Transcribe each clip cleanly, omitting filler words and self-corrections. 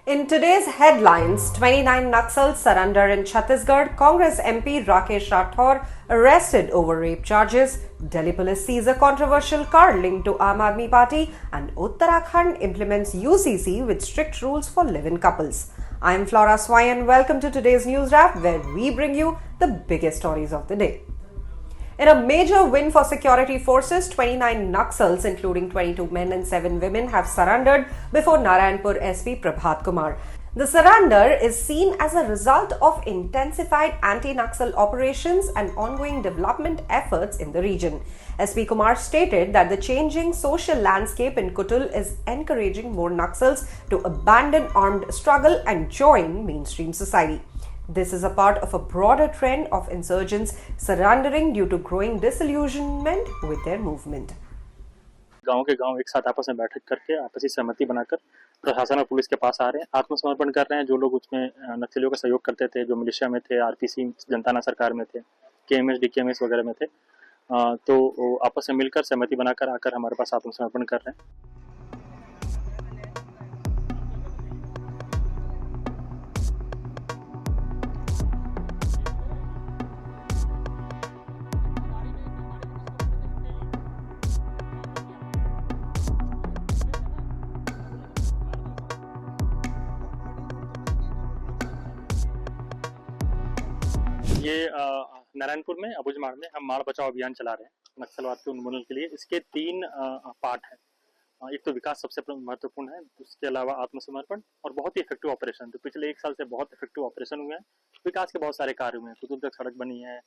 In today's headlines, 29 Naxals surrender in Chhattisgarh, Congress MP Rakesh Rathore arrested over rape charges, Delhi police sees a controversial car linked to Aam Aadmi Party, and Uttarakhand implements UCC with strict rules for live-in couples. I'm Flora Swayan. Welcome to today's News Wrap, where we bring you the biggest stories of the day. In a major win for security forces, 29 Naxals, including 22 men and 7 women, have surrendered before Narayanpur SP Prabhat Kumar. The surrender is seen as a result of intensified anti-Naxal operations and ongoing development efforts in the region. SP Kumar stated that the changing social landscape in Kutul is encouraging more Naxals to abandon armed struggle and join mainstream society. This is a part of a broader trend of insurgents surrendering due to growing disillusionment with their movement. गांव के गांव एक साथ आपस में बैठक करके आपसी सहमति बनाकर प्रशासन और पुलिस के पास आ रहे हैं, आत्मसमर्पण कर रहे हैं। जो लोग उसमें नक्सलियों का सहयोग करते थे, जो मिलिशिया में थे, आरपीसी जनता सरकार में थे, केएमएस डीकेएमएस वगैरह में थे, तो आपस में मिलकर सहमति बनाकर आकर हमारे पास आत्मसमर्पण कर रहे हैं। ये नारायणपुर में अबुझमाड़ में हम माड़ बचाओ अभियान चला रहे हैं नक्सलवाद के उन्मूलन के लिए। इसके 3 पार्ट हैं। एक तो विकास सबसे महत्वपूर्ण है, उसके अलावा आत्मसमर्पण और बहुत ही इफेक्टिव ऑपरेशन। तो पिछले 1 साल से बहुत इफेक्टिव ऑपरेशन हुए हैं। विकास के बहुत सारे कार्य हुए हैं। कुतुल तक सड़क बनी है,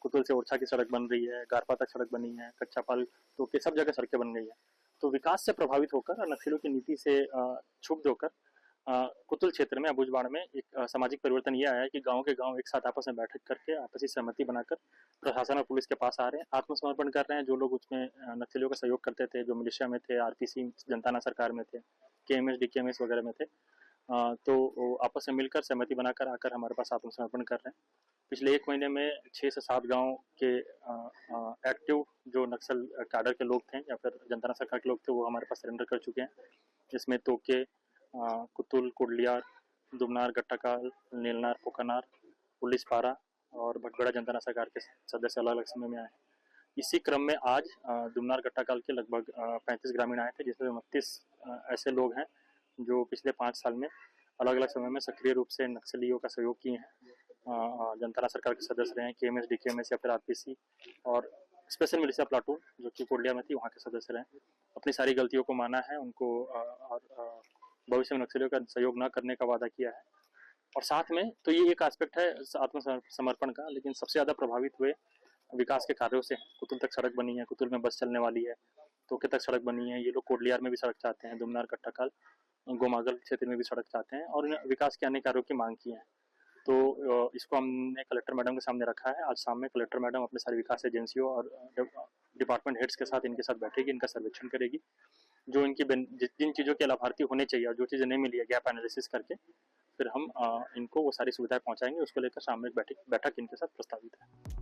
कुतुल से ओरछा की सड़क बन रही है, गारपा तक सड़क बनी है, कच्चापाल तो के सब जगह सड़कें बन गई है। तो विकास से प्रभावित होकर और नक्सलियों की नीति से क्षुब्ध होकर कुतुल क्षेत्र में अबुझमाड़ में एक सामाजिक परिवर्तन ये आया है कि गांव के गांव एक साथ आपस में बैठक करके आपसी सहमति बनाकर प्रशासन और पुलिस के पास आ रहे हैं, आत्मसमर्पण कर रहे हैं। जो लोग उसमें नक्सलियों का सहयोग करते थे, जो मिलिशिया में थे, आरपीसी जनता सरकार में थे, केएमएस डीकेएमएस वगैरह में थे, तो आपस में मिलकर सहमति बनाकर आकर हमारे पास आत्मसमर्पण कर रहे हैं। पिछले 1 महीने में 6 से 7 गाँव के एक्टिव जो नक्सल कैडर के लोग थे या फिर जनता सरकार के लोग थे, वो हमारे पास सरेंडर कर चुके हैं। जिसमें तोके, कुतुल, कुडलियार, दुमनार, गट्टाकाल, नीलनार, पोकानार, पुलिसपारा और भटगड़ा जनता सरकार के सदस्य अलग अलग समय में आए। इसी क्रम में आज दुमनार गट्टाकाल के लगभग 35 ग्रामीण आए थे, जिसमें 29 ऐसे लोग हैं जो पिछले 5 साल में अलग अलग समय में सक्रिय रूप से नक्सलियों का सहयोग किए हैं। जनता सरकार के सदस्य रहे हैं, केएमएस डीकेएमएस या फिर आरपीसी और स्पेशल मिलिशिया प्लाटून जो कि कोडलिया में थी, वहाँ के सदस्य रहे। अपनी सारी गलतियों को माना है उनको और भविष्य में नक्सलियों का सहयोग न करने का वादा किया है। और साथ में तो ये एक एस्पेक्ट है आत्मसमर्पण का, लेकिन सबसे ज़्यादा प्रभावित हुए विकास के कार्यों से। कुतुल तक सड़क बनी है, कुतुल में बस चलने वाली है, तोके तक सड़क बनी है। ये लोग कोडलियार में भी सड़क चाहते हैं, दुमनार, कट्टाकाल, गोमागल क्षेत्र में भी सड़क चाहते हैं और विकास के अन्य कार्यों की मांग की है। तो इसको हमने कलेक्टर मैडम के सामने रखा है। आज शाम में कलेक्टर मैडम अपने सारी विकास एजेंसियों और डिपार्टमेंट हेड्स के साथ इनके साथ बैठेगी, इनका सर्वेक्षण करेगी। जो इनकी जिन चीज़ों के लाभार्थी होने चाहिए और जो चीज़ें नहीं मिली है, गैप एनालिसिस करके फिर हम इनको वो सारी सुविधाएं पहुंचाएंगे। उसको लेकर शाम में एक बैठक इनके साथ प्रस्तावित है।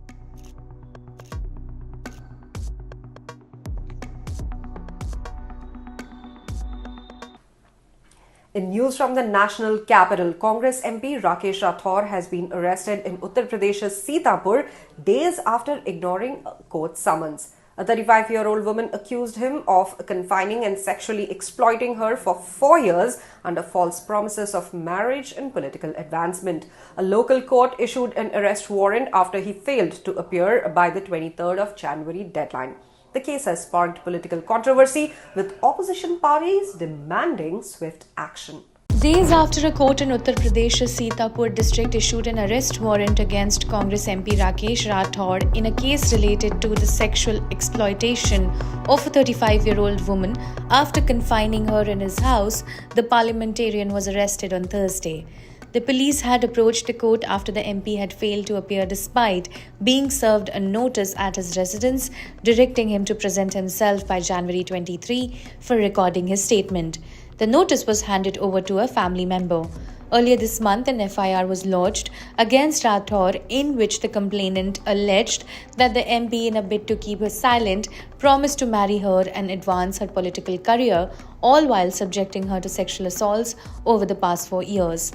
In news from the national capital, Congress MP Rakesh Rathore has been arrested in Uttar Pradesh's Sitapur days after ignoring a court summons. A 35-year-old woman accused him of confining and sexually exploiting her for 4 years under false promises of marriage and political advancement. A local court issued an arrest warrant after he failed to appear by the 23rd of January deadline. The case has sparked political controversy, with opposition parties demanding swift action. Days after a court in Uttar Pradesh's Sitapur district issued an arrest warrant against Congress MP Rakesh Rathore in a case related to the sexual exploitation of a 35-year-old woman after confining her in his house, the parliamentarian was arrested on Thursday. The police had approached the court after the MP had failed to appear despite being served a notice at his residence directing him to present himself by January 23 for recording his statement. The notice was handed over to a family member. Earlier this month, an FIR was lodged against Rathore in which the complainant alleged that the MP, in a bid to keep her silent, promised to marry her and advance her political career, all while subjecting her to sexual assaults over the past 4 years.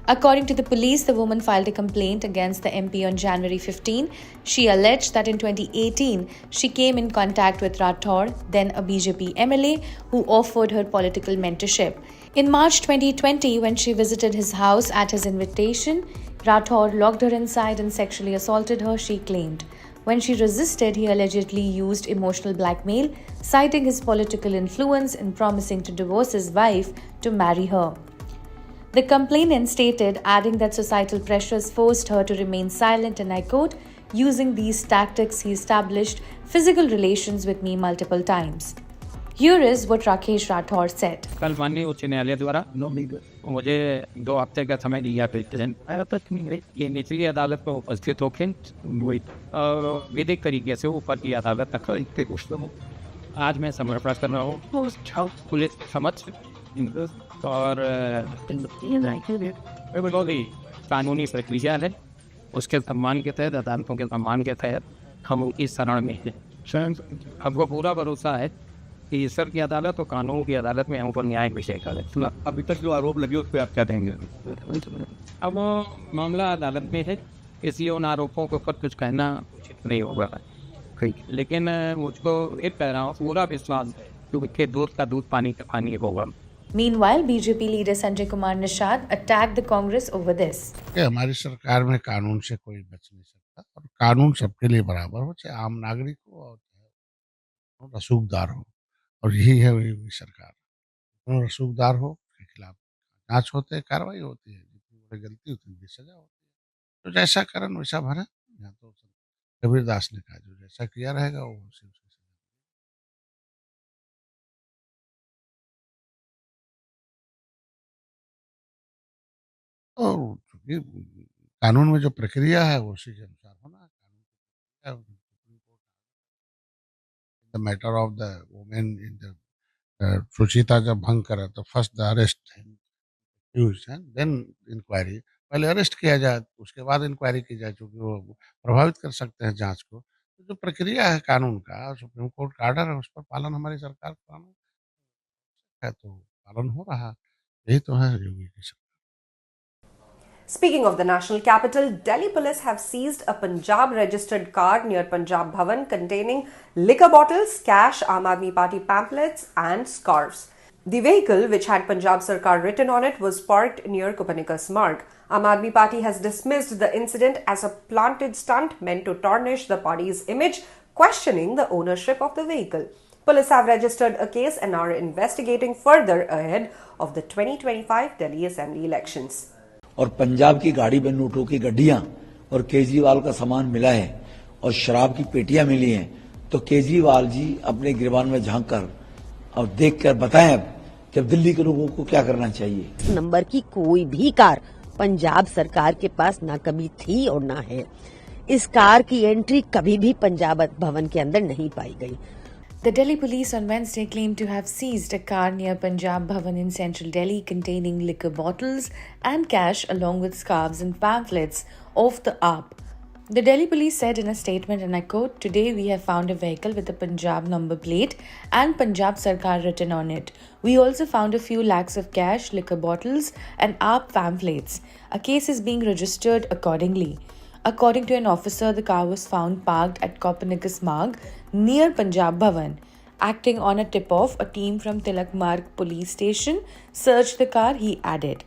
According to the police, the woman filed a complaint against the MP on January 15. She alleged that in 2018, she came in contact with Rathore, then a BJP MLA, who offered her political mentorship. In March 2020, when she visited his house at his invitation, Rathore locked her inside and sexually assaulted her, she claimed. When she resisted, he allegedly used emotional blackmail, citing his political influence and promising to divorce his wife to marry her. The complainant stated, adding that societal pressures forced her to remain silent, and I quote, "Using these tactics, he established physical relations with me multiple times." Here is what Rakesh Rathore said. कल माननीय उच्च न्यायालय द्वारा मुझे 2 हफ्ते का समय दिया ये निचली अदालत में उपस्थित होकर विधिक तरीके से ऊपर की अदालत तक आज मैं समर्पण कर रहा हूँ पुलिस समक्ष और कानूनी प्रक्रिया है, उसके सम्मान के तहत, अदालतों के सम्मान के तहत हम इस शरण में हैं। हमको पूरा भरोसा है कि ईश्वर की अदालत और कानून की अदालत में हम ऊपर न्याय विषय करें। अभी तक जो आरोप लगे उस पर आप क्या देंगे? अब मामला अदालत में है, इसलिए उन आरोपों के ऊपर कुछ कहना उचित नहीं होगा, लेकिन मुझको एक कह रहा हूँ पूरा विश्वास क्योंकि दूध का दूध पानी का पानी होगा। Meanwhile, BJP leader Sanjay Kumar Nishad attacked the Congress over this. हमारी सरकार में कानून से कोई बच नहीं सकता और कानून सबके लिए बराबर हो, चाहे आम नागरिक हो और चाहे रसूखदार हो, और यही है वही सरकार। रसूखदार हो के खिलाफ जांच होते है, कार्रवाई होती है, जितनी बड़ी गलती होती है सजा होती है। तो जैसा करन वैसा भरा। यहाँ तो कबीर दास ने कहा जो जैसा किया रहेगा वो उसी सजा। तो कानून में जो प्रक्रिया है वो उसी के अनुसार होना। The matter of the women in the सुचिता जब भंग करा तो first the arrest then inquiry. पहले अरेस्ट किया जाए, उसके बाद इंक्वायरी की जाए, क्योंकि वो प्रभावित कर सकते हैं जांच को। तो जो प्रक्रिया है कानून का, सुप्रीम कोर्ट का आर्डर है, उस पर पालन हमारी सरकार का कानून है, तो पालन हो रहा। यही तो है योगी की सरकार। Speaking of the national capital, Delhi police have seized a Punjab registered car near Punjab Bhavan containing liquor bottles, cash, Aam Aadmi Party pamphlets and scarves. The vehicle, which had Punjab Sarkar written on it, was parked near Kupanikas Marg. Aam Aadmi Party has dismissed the incident as a planted stunt meant to tarnish the party's image, questioning the ownership of the vehicle. Police have registered a case and are investigating further ahead of the 2025 Delhi Assembly elections. और पंजाब की गाड़ी में नोटों की गड्डियां और केजरीवाल का सामान मिला है और शराब की पेटियां मिली हैं, तो केजरीवाल जी अपने गिरबान में झांक कर और देखकर बताएं कि अब दिल्ली के लोगों को क्या करना चाहिए। नंबर की कोई भी कार पंजाब सरकार के पास ना कभी थी और ना है। इस कार की एंट्री कभी भी पंजाब भवन के अंदर नहीं पाई गई। The Delhi police on Wednesday claimed to have seized a car near Punjab Bhavan in central Delhi containing liquor bottles and cash along with scarves and pamphlets of the AAP. The Delhi police said in a statement, and I quote, "Today we have found a vehicle with a Punjab number plate and Punjab Sarkar written on it. We also found a few lakhs of cash, liquor bottles and AAP pamphlets. A case is being registered accordingly." According to an officer, the car was found parked at Kopanikas Marg near Punjab Bhavan. Acting on a tip-off, a team from Tilak Marg police station searched the car, he added.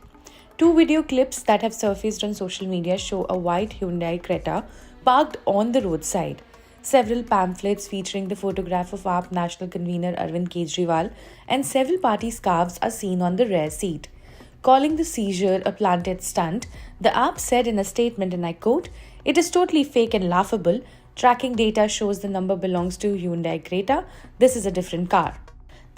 2 video clips that have surfaced on social media show a white Hyundai Creta parked on the roadside. Several pamphlets featuring the photograph of AAP national convener Arvind Kejriwal and several party scarves are seen on the rear seat. Calling the seizure a planted stunt, the AAP said in a statement, and I quote, "It is totally fake and laughable. Tracking data shows the number belongs to Hyundai Creta. This is a different car."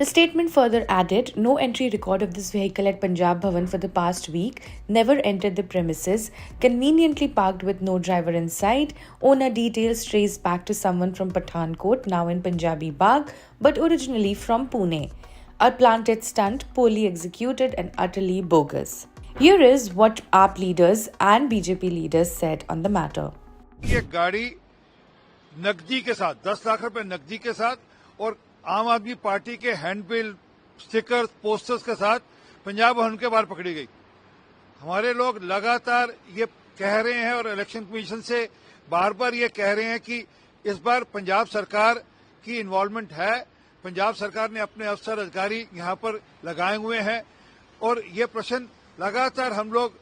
The statement further added, "No entry record of this vehicle at Punjab Bhavan for the past week, never entered the premises, conveniently parked with no driver inside. Owner details traced back to someone from Pathankot, now in Punjabi Bagh, but originally from Pune. A planted stunt, poorly executed and utterly bogus." Here is what AAP leaders and BJP leaders said on the matter. ये गाड़ी नकदी के साथ 10 लाख रुपए नकदी के साथ और आम आदमी पार्टी के हैंडबिल स्टिकर्स पोस्टर्स के साथ पंजाब भवन के बाहर पकड़ी गई। हमारे लोग लगातार ये कह रहे हैं और इलेक्शन कमीशन से बार बार ये कह रहे हैं कि इस बार पंजाब सरकार की इन्वॉल्वमेंट है। पंजाब सरकार ने अपने अफसर अधिकारी यहाँ पर लगाए हुए हैं और ये प्रश्न लगातार हम लोग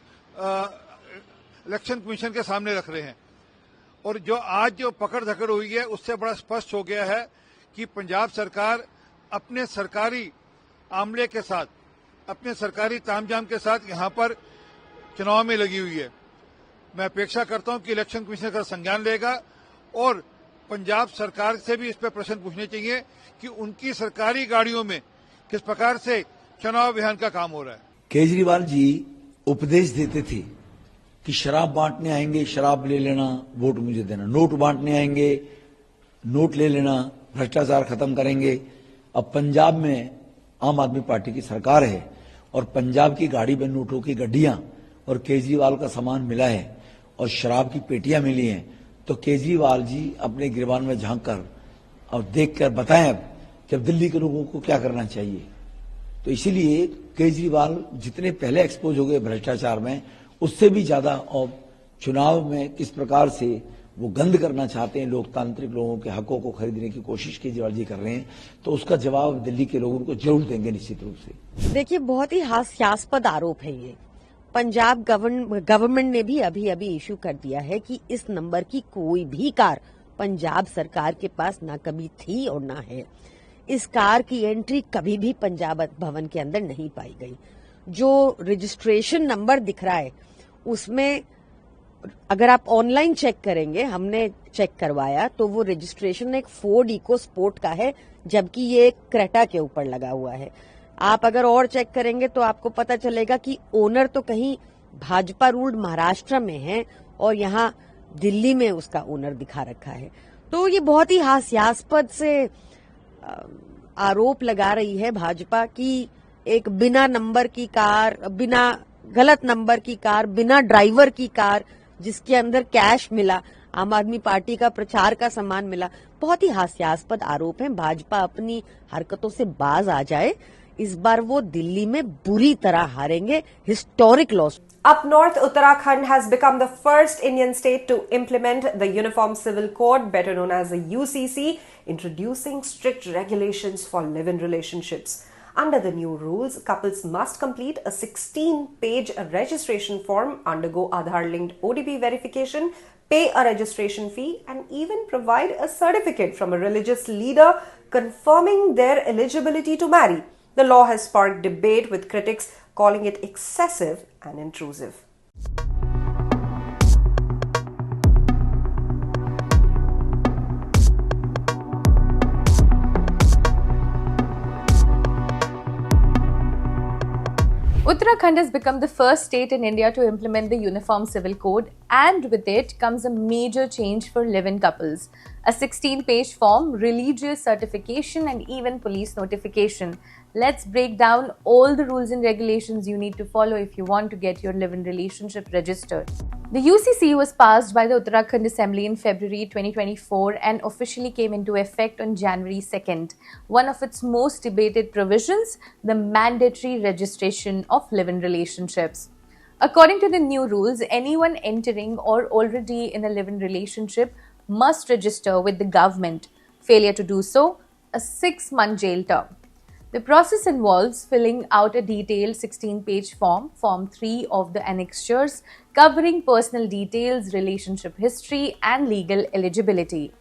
इलेक्शन कमीशन के सामने रख रहे हैं। और जो आज जो पकड़ धकड़ हुई है उससे बड़ा स्पष्ट हो गया है कि पंजाब सरकार अपने सरकारी आमले के साथ, अपने सरकारी तामझाम के साथ यहाँ पर चुनाव में लगी हुई है। मैं अपेक्षा करता हूं कि इलेक्शन कमीशन का संज्ञान लेगा और पंजाब सरकार से भी इस पर प्रश्न पूछने चाहिए कि उनकी सरकारी गाड़ियों में किस प्रकार से चुनाव अभियान का काम हो रहा है। केजरीवाल जी उपदेश देते थे कि शराब बांटने आएंगे, शराब ले लेना, वोट मुझे देना। नोट बांटने आएंगे, नोट ले लेना, भ्रष्टाचार खत्म करेंगे। अब पंजाब में आम आदमी पार्टी की सरकार है और पंजाब की गाड़ी में नोटों की गड्डियां और केजरीवाल का सामान मिला है और शराब की पेटियां मिली हैं, तो केजरीवाल जी अपने गिरबान में झांक कर और देख कर बताएं अब कि अब दिल्ली के लोगों को क्या करना चाहिए। तो इसीलिए केजरीवाल जितने पहले एक्सपोज हो गए भ्रष्टाचार में, उससे भी ज्यादा और चुनाव में किस प्रकार से वो गंद करना चाहते हैं, लोकतांत्रिक लोगों के हकों को खरीदने की कोशिश केजरीवाल जी कर रहे हैं, तो उसका जवाब दिल्ली के लोगों को जरूर देंगे निश्चित रूप से। देखिए, बहुत ही हास्यास्पद आरोप है ये। पंजाब गवर्नमेंट ने भी अभी अभी इशू कर दिया है कि इस नंबर की कोई भी कार पंजाब सरकार के पास ना कभी थी और ना है। इस कार की एंट्री कभी भी पंजाब भवन के अंदर नहीं पाई गई। जो रजिस्ट्रेशन नंबर दिख रहा है उसमें अगर आप ऑनलाइन चेक करेंगे, हमने चेक करवाया, तो वो रजिस्ट्रेशन एक फोर्ड इको स्पोर्ट का है, जबकि ये एक क्रेटा के ऊपर लगा हुआ है। आप अगर और चेक करेंगे तो आपको पता चलेगा कि ओनर तो कहीं भाजपा रूल्ड महाराष्ट्र में है और यहाँ दिल्ली में उसका ओनर दिखा रखा है। तो ये बहुत ही हास्यास्पद से आरोप लगा रही है भाजपा की एक बिना नंबर की कार, बिना गलत नंबर की कार, बिना ड्राइवर की कार, जिसके अंदर कैश मिला, आम आदमी पार्टी का प्रचार का सामान मिला। बहुत ही हास्यास्पद आरोप है। भाजपा अपनी हरकतों से बाज आ जाए। इस बार वो दिल्ली में बुरी तरह हारेंगे। Historic loss. Up north, Uttarakhand has become the first Indian state to implement the Uniform Civil Code, better known as the UCC, introducing strict regulations for live-in relationships. Under the new rules, couples must complete a 16-page registration form, undergo Aadhaar-linked OTP verification, pay a registration fee, and even provide a certificate from a religious leader confirming their eligibility to marry. The law has sparked debate, with critics calling it excessive and intrusive. Uttarakhand has become the first state in India to implement the Uniform Civil Code, and with it comes a major change for live-in couples. A 16-page form, religious certification, and even police notification. Let's break down all the rules and regulations you need to follow if you want to get your live-in relationship registered. The UCC was passed by the Uttarakhand Assembly in February 2024 and officially came into effect on January 2nd. One of its most debated provisions, the mandatory registration of live-in relationships. According to the new rules, anyone entering or already in a live-in relationship must register with the government. Failure to do so, a 6-month jail term. The process involves filling out a detailed 16-page form, Form 3 of the annexures, covering personal details, relationship history, and legal eligibility.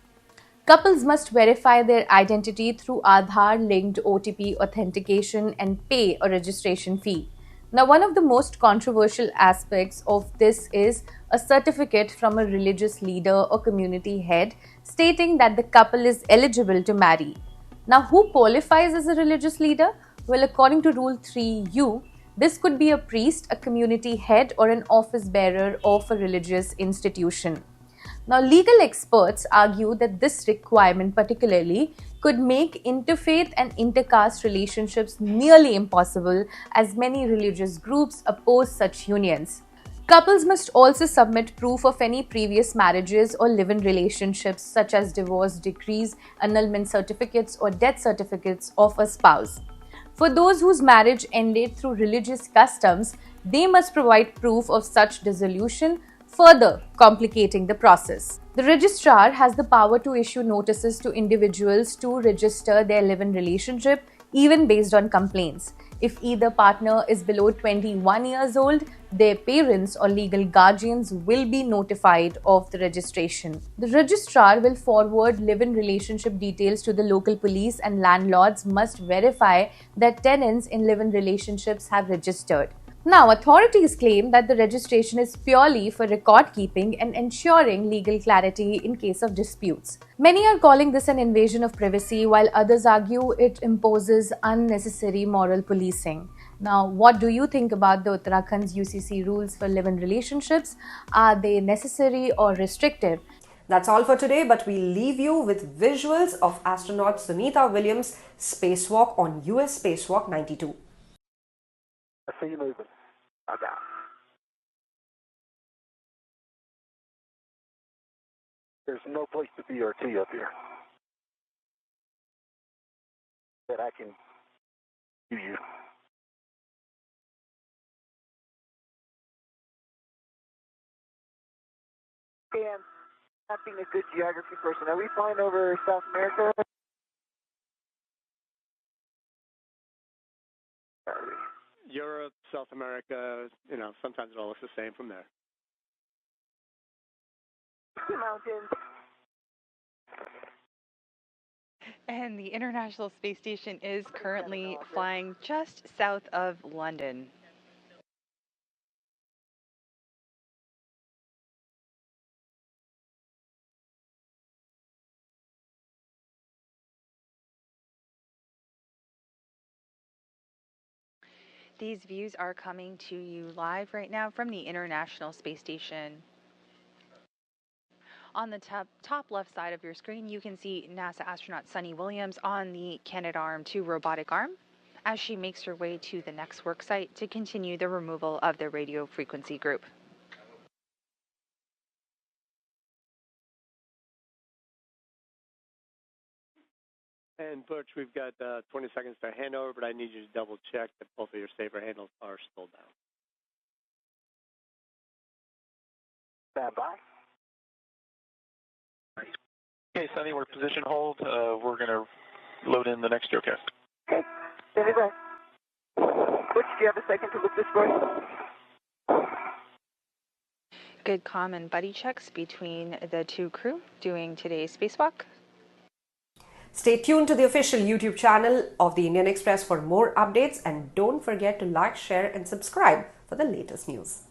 Couples must verify their identity through Aadhaar-linked OTP authentication and pay a registration fee. Now, one of the most controversial aspects of this is a certificate from a religious leader or community head stating that the couple is eligible to marry. Now, who qualifies as a religious leader? Well, according to Rule 3U, this could be a priest, a community head, or an office bearer of a religious institution. Now, legal experts argue that this requirement particularly could make interfaith and intercaste relationships nearly impossible, as many religious groups oppose such unions. Couples must also submit proof of any previous marriages or live-in relationships, such as divorce decrees, annulment certificates, or death certificates of a spouse. For those whose marriage ended through religious customs, they must provide proof of such dissolution, further complicating the process. The registrar has the power to issue notices to individuals to register their live-in relationship, even based on complaints. If either partner is below 21 years old, their parents or legal guardians will be notified of the registration. The registrar will forward live-in relationship details to the local police, and landlords must verify that tenants in live-in relationships have registered. Now, authorities claim that the registration is purely for record keeping and ensuring legal clarity in case of disputes. Many are calling this an invasion of privacy, while others argue it imposes unnecessary moral policing. Now, what do you think about the Uttarakhand's UCC rules for live-in relationships? Are they necessary or restrictive? That's all for today, but we leave you with visuals of astronaut Sunita Williams' spacewalk on US Spacewalk 92. I see you moving. I'm out. There's no place to BRT up here that I can do you. Dan, not being a good geography person, are we flying over South America? Europe, South America, sometimes it all looks the same from there. Mountains. And the International Space Station is currently flying just south of London. These views are coming to you live right now from the International Space Station. On the top left side of your screen, you can see NASA astronaut Suni Williams on the Canadarm2 robotic arm as she makes her way to the next work site to continue the removal of the radio frequency group. And Butch, we've got 20 seconds to hand over, but I need you to double check that both of your saber handles are still down. Stand by. Okay, Sunny, we're position hold. We're going to load in the next geocast. Okay, stand by. Butch, do you have a second to look this way? Good comm and buddy checks between the two crew doing today's spacewalk. Stay tuned to the official YouTube channel of the Indian Express for more updates, and don't forget to like, share and subscribe for the latest news.